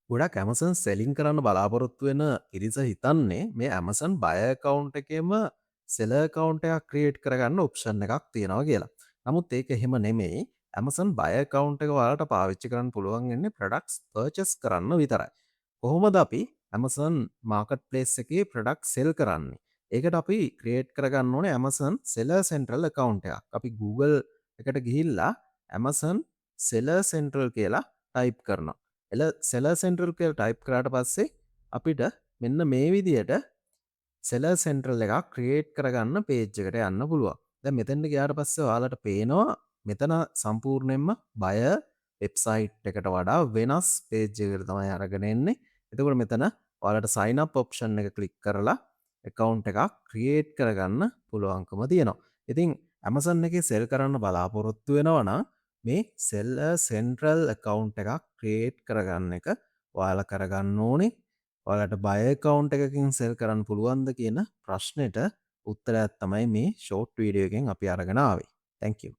ගොඩක් Amazon selling කරන්න බලාපොරොත්තු වෙන පිරිස හිතන්නේ මේ Amazon buy account එකේම seller account එකක් create කරගන්න option එකක් තියෙනවා කියලා. නමුත් ඒක එහෙම නෙමෙයි. Amazon buy account එක ඔයාලට පාවිච්චි කරන්න පුළුවන් වෙන්නේ products purchase කරන්න විතරයි. කොහොමද අපි Amazon marketplace එකේ product sell කරන්නේ? ඒකට අපි create කරගන්න ඕනේ Amazon seller central account එකක්. අපි Google එකට ගිහිල්ලා Amazon seller central කියලා type කරනවා. සෙලර් සෙන්ට්‍රල් කියලා ටයිප් කරාට පස්සේ අපිට මෙන්න මේ විදියට සෙලර් සෙන්ට්‍රල් එකක් ක්‍රියේට් කරගන්න පේජ් එකට යන්න පුළුවන්. දැන් මෙතෙන්ට ගියාට පස්සේ ඔයාලට පේනවා මෙතන සම්පූර්ණයෙන්ම බය වෙබ්සයිට් එකට වඩා වෙනස් පේජ් එකකට තමයි අරගෙන එන්නේ. එතකොට මෙතන ඔයාලට sign up option එක ක්ලික් කරලා account එකක් ක්‍රියේට් කරගන්න පුළුවන්කම තියෙනවා. ඉතින් Amazon එකේ සෙල් කරන්න බලාපොරොත්තු වෙනවා නම් මේ සෙල්ලර් සෙන්ට්‍රල් account එකක් ක්‍රියේට් කරගන්න එක ඔයාලා කරගන්න ඕනේ. ඔයාලට බය account එකකින් සෙල් කරන්න පුළුවන්ද කියන ප්‍රශ්නෙට උත්තරයක් තමයි මේ ෂෝට් වීඩියෝ එකෙන් අපි අරගෙන ආවේ. Thank you.